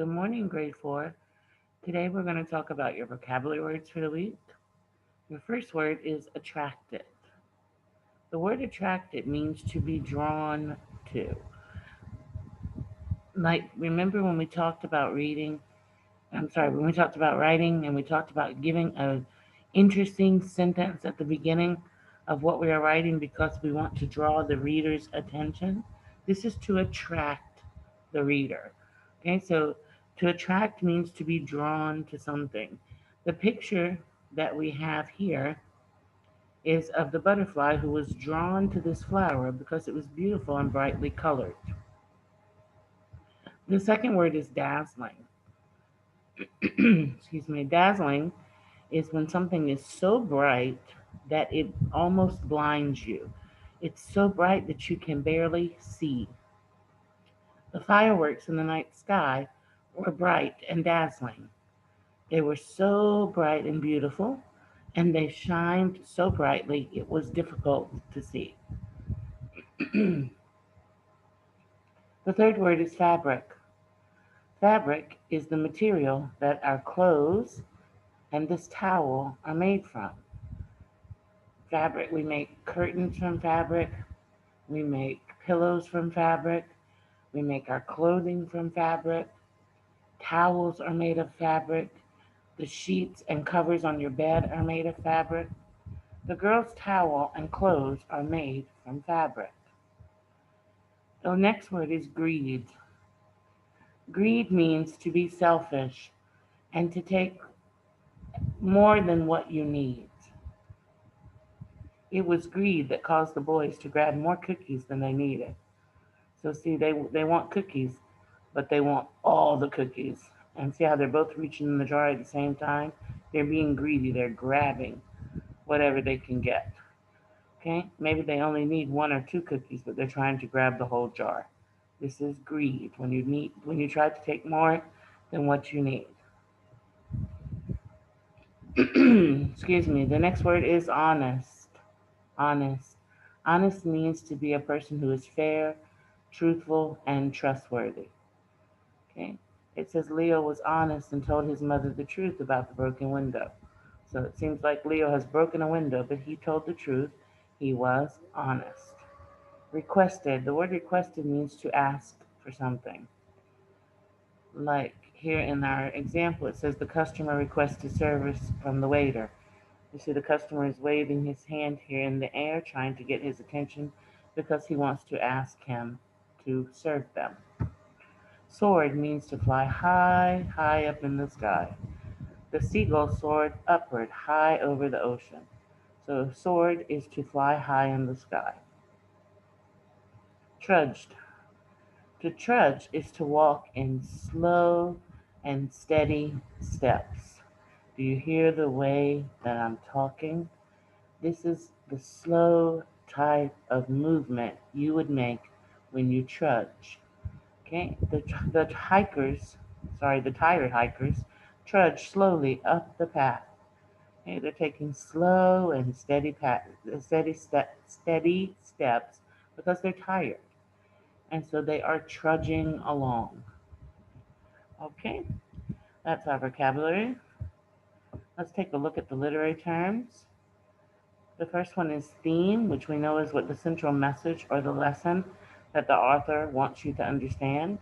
Good morning, grade 4. Today we're going to talk about your vocabulary words for the week. Your first word is attracted. The word attracted means to be drawn to. Like, remember when we talked about when we talked about writing and we talked about giving a interesting sentence at the beginning of what we are writing because we want to draw the reader's attention? This is to attract the reader. Okay, so to attract means to be drawn to something. The picture that we have here is of the butterfly who was drawn to this flower because it was beautiful and brightly colored. The second word is dazzling. Excuse me, dazzling is when something is so bright that it almost blinds you. It's so bright that you can barely see. The fireworks in the night sky were bright and dazzling. They were so bright and beautiful, and they shined so brightly it was difficult to see. The third word is fabric. Fabric is the material that our clothes and this towel are made from. Fabric, we make curtains from fabric, we make pillows from fabric, we make our clothing from fabric, towels are made of fabric, the sheets and covers on your bed are made of fabric. The girl's towel and clothes are made from fabric. The next word is greed. Greed means to be selfish and to take more than what you need. It was greed that caused the boys to grab more cookies than they needed. So see, they want cookies, but they want all the cookies. And see how they're both reaching in the jar at the same time? They're being greedy. They're grabbing whatever they can get. Okay? Maybe they only need one or two cookies, but they're trying to grab the whole jar. This is greed. When you try to take more than what you need. Excuse me. The next word is honest. Honest. Honest means to be a person who is fair, truthful, and trustworthy. Okay? It says Leo was honest and told his mother the truth about the broken window. So it seems like Leo has broken a window, but he told the truth. He was honest. Requested. The word requested means to ask for something. Like here in our example, it says the customer requested service from the waiter. You see the customer is waving his hand here in the air, trying to get his attention because he wants to ask him to serve them. Soared means to fly high, high up in the sky. The seagull soared upward, high over the ocean. So soared is to fly high in the sky. Trudged. To trudge is to walk in slow and steady steps. Do you hear the way that I'm talking? This is the slow type of movement you would make when you trudge. Okay, the tired hikers trudge slowly up the path. Okay, they're taking slow and steady steps because they're tired, and so they are trudging along. Okay, that's our vocabulary. Let's take a look at the literary terms. The first one is theme, which we know is what the central message or the lesson that the author wants you to understand.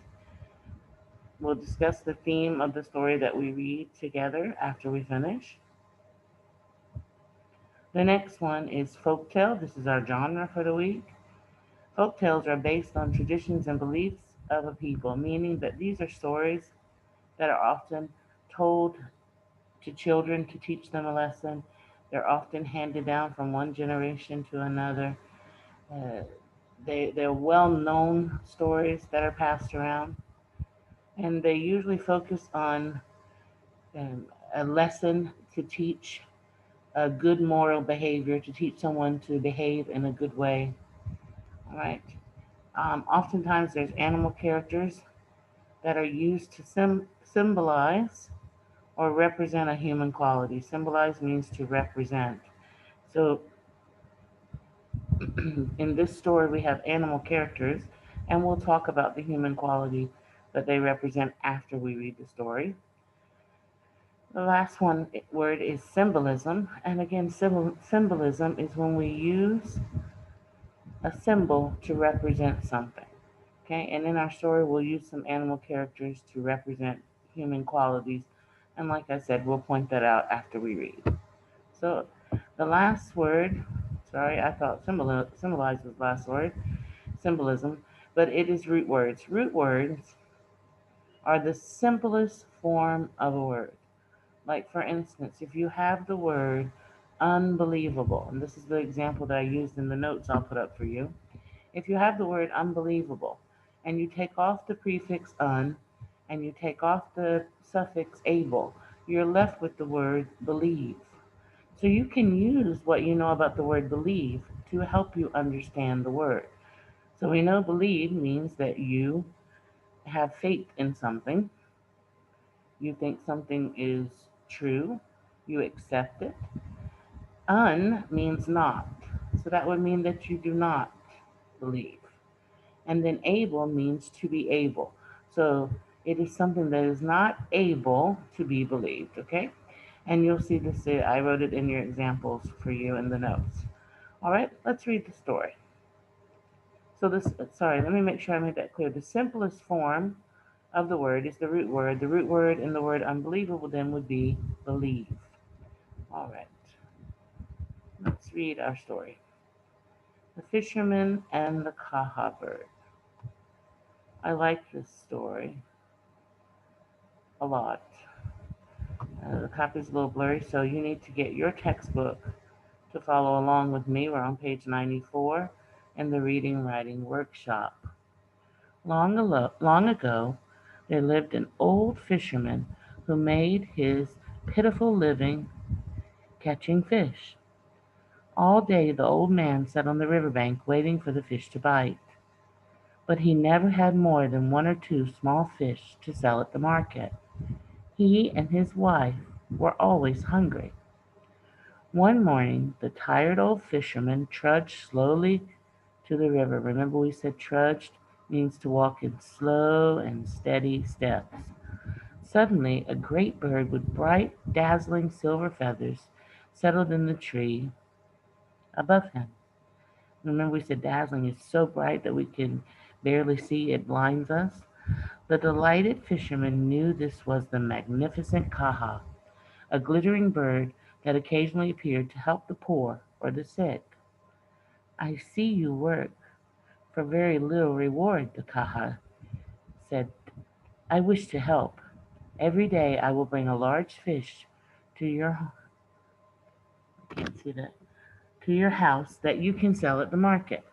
We'll discuss the theme of the story that we read together after we finish. The next one is folktale. This is our genre for the week. Folktales are based on traditions and beliefs of a people, meaning that these are stories that are often told to children to teach them a lesson. They're often handed down from one generation to another. Uh, they're well-known stories that are passed around, and they usually focus on um, a lesson to teach a good moral behavior, to teach someone to behave in a good way. All right. Oftentimes, there's animal characters that are used to symbolize or represent a human quality. Symbolize means to represent. So, in this story, we have animal characters, and we'll talk about the human quality but they represent after we read the story. The last word is symbolism. And again, symbolism is when we use a symbol to represent something. Okay, and in our story, we'll use some animal characters to represent human qualities. And like I said, we'll point that out after we read. So the last word, sorry, I thought symbolize was the last word, symbolism, but it is root words. Root words are the simplest form of a word. Like, for instance, if you have the word unbelievable, and this is the example that I used in the notes I'll put up for you. If you have the word unbelievable and you take off the prefix un and you take off the suffix able, you're left with the word believe. So you can use what you know about the word believe to help you understand the word. So we know believe means that you have faith in something, you think something is true, you accept it. Un means not. So that would mean that you do not believe. And then able means to be able. So it is something that is not able to be believed, okay? And you'll see this, I wrote it in your examples for you in the notes. All right, let's read the story. So sorry, let me make sure I made that clear. The simplest form of the word is the root word. The root word in the word unbelievable then would be believe. All right, let's read our story. The Fisherman and the Kaha Bird. I like this story a lot. The copy's a little blurry, so you need to get your textbook to follow along with me. We're on page 94 in the Reading Writing Workshop. Long ago, there lived an old fisherman who made his pitiful living catching fish. All day the old man sat on the riverbank waiting for the fish to bite. But he never had more than one or two small fish to sell at the market. He and his wife were always hungry. One morning, the tired old fisherman trudged slowly to the river. Remember, we said trudged means to walk in slow and steady steps. Suddenly, a great bird with bright, dazzling silver feathers settled in the tree above him. Remember, we said dazzling is so bright that we can barely see, it blinds us. The delighted fisherman knew this was the magnificent Kaha, a glittering bird that occasionally appeared to help the poor or the sick. I see you work for very little reward, the Kaha said. I wish to help. Every day I will bring a large fish to your can't see that to your house that you can sell at the market.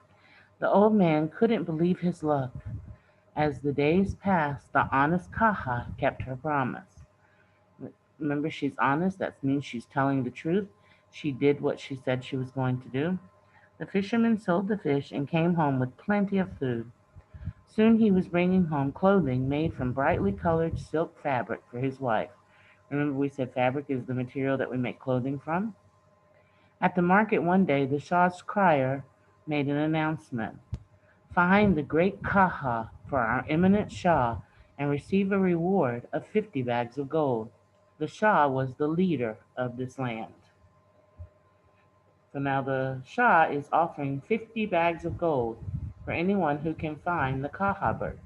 The old man couldn't believe his luck. As the days passed, the honest Kaha kept her promise. Remember, she's honest. That means she's telling the truth. She did what she said she was going to do. The fisherman sold the fish and came home with plenty of food. Soon he was bringing home clothing made from brightly colored silk fabric for his wife. Remember, we said fabric is the material that we make clothing from? At the market one day, the Shah's crier made an announcement. Find the great Kaha for our eminent Shah and receive a reward of 50 bags of gold. The Shah was the leader of this land. So now the Shah is offering 50 bags of gold for anyone who can find the Kaha bird.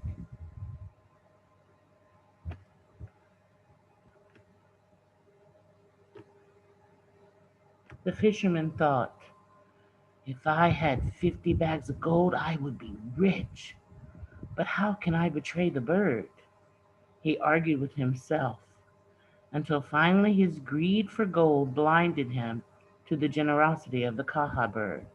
The fisherman thought, if I had 50 bags of gold, I would be rich. But how can I betray the bird? He argued with himself until finally his greed for gold blinded him to the generosity of the Kaha bird.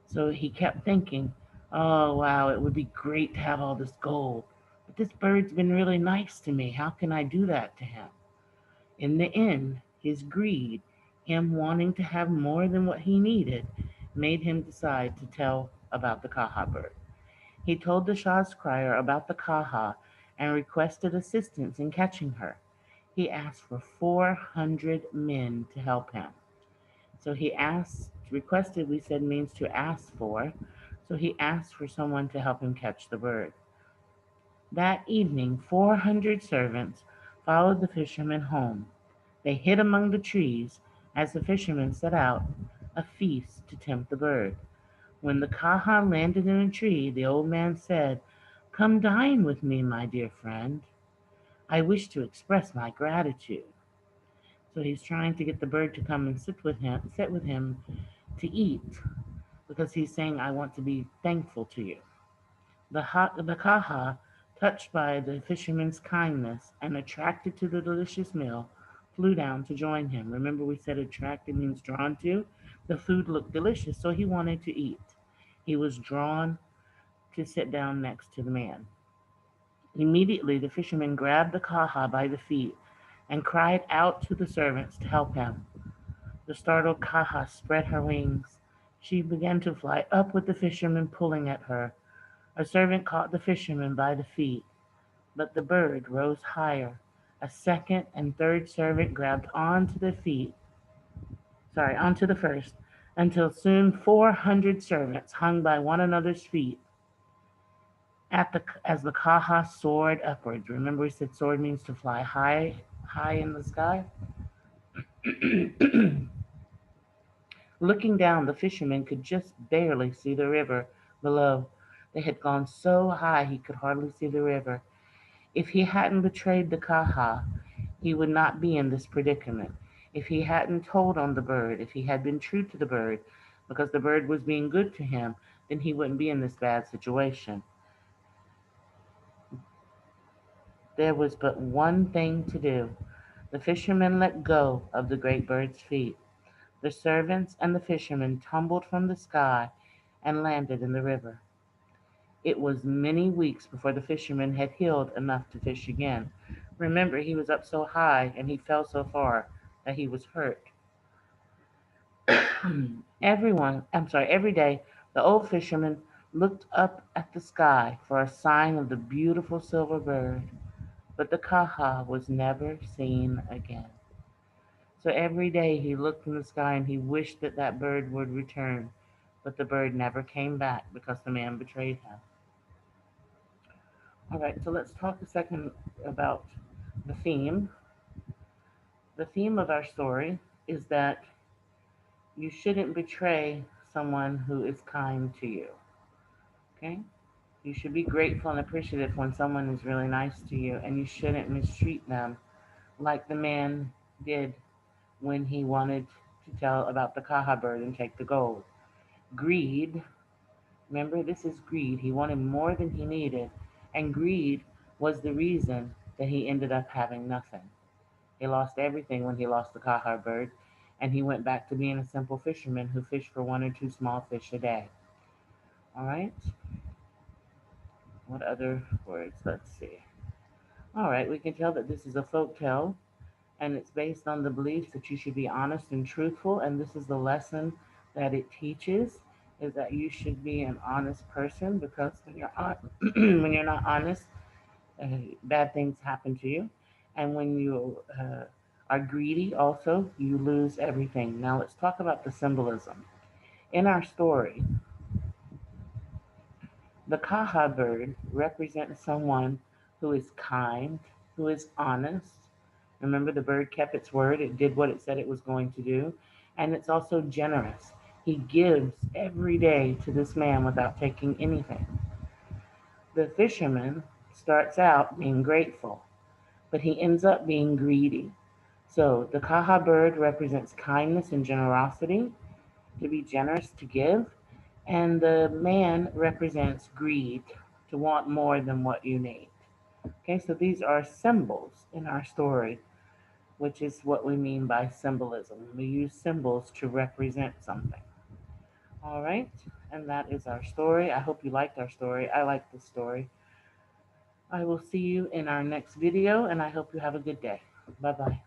So he kept thinking, oh wow, it would be great to have all this gold. But this bird's been really nice to me. How can I do that to him? In the end, his greed, him wanting to have more than what he needed, made him decide to tell about the Kaha bird. He told the Shah's crier about the Kaha and requested assistance in catching her. He asked for 400 men to help him. So requested, we said, means to ask for. So he asked for someone to help him catch the bird. That evening 400 servants followed the fisherman home. They hid among the trees as the fisherman set out a feast to tempt the bird. When the Kaha landed in a tree, the old man said, "Come dine with me, my dear friend. I wish to express my gratitude." So he's trying to get the bird to come and sit with him to eat, because he's saying, "I want to be thankful to you." The Kaha, touched by the fisherman's kindness and attracted to the delicious meal, flew down to join him. Remember, we said attracted means drawn to? The food looked delicious, so he wanted to eat. He was drawn to sit down next to the man. Immediately, the fisherman grabbed the Kaha by the feet and cried out to the servants to help him. The startled Kaha spread her wings. She began to fly up with the fisherman pulling at her. A servant caught the fisherman by the feet, but the bird rose higher. A second and third servant grabbed onto the first, until soon 400 servants hung by one another's feet as the Kaha soared upwards. Remember, we said soared means to fly high, high in the sky. Looking down, the fisherman could just barely see the river below. They had gone so high he could hardly see the river. If he hadn't betrayed the Kaha, he would not be in this predicament. If he hadn't told on the bird, if he had been true to the bird, because the bird was being good to him, then he wouldn't be in this bad situation. There was but one thing to do. The fisherman let go of the great bird's feet. The servants and the fisherman tumbled from the sky and landed in the river. It was many weeks before the fisherman had healed enough to fish again. Remember, he was up so high and he fell so far that he was hurt. Every day, the old fisherman looked up at the sky for a sign of the beautiful silver bird, but the Kaha was never seen again. So every day he looked in the sky and he wished that that bird would return, but the bird never came back because the man betrayed him. All right, so let's talk a second about the theme. The theme of our story is that you shouldn't betray someone who is kind to you. Okay? You should be grateful and appreciative when someone is really nice to you, and you shouldn't mistreat them like the man did when he wanted to tell about the Kaha bird and take the gold. Greed, remember, this is greed. He wanted more than he needed, and greed was the reason that he ended up having nothing. He lost everything when he lost the Kaha bird, and he went back to being a simple fisherman who fished for one or two small fish a day. All right? What other words? Let's see. All right, we can tell that this is a folk tale, and it's based on the belief that you should be honest and truthful, and this is the lesson that it teaches, is that you should be an honest person, because when you're not honest, bad things happen to you. And when you are greedy, also, you lose everything. Now, let's talk about the symbolism. In our story, the Kaha bird represents someone who is kind, who is honest. Remember, the bird kept its word, it did what it said it was going to do, and it's also generous. He gives every day to this man without taking anything. The fisherman starts out being grateful, but he ends up being greedy. So the Kaha bird represents kindness and generosity, to be generous, to give, and the man represents greed, to want more than what you need. Okay, so these are symbols in our story, which is what we mean by symbolism. We use symbols to represent something. All right, and that is our story. I hope you liked our story. I like this story. I will see you in our next video, and I hope you have a good day. Bye-bye.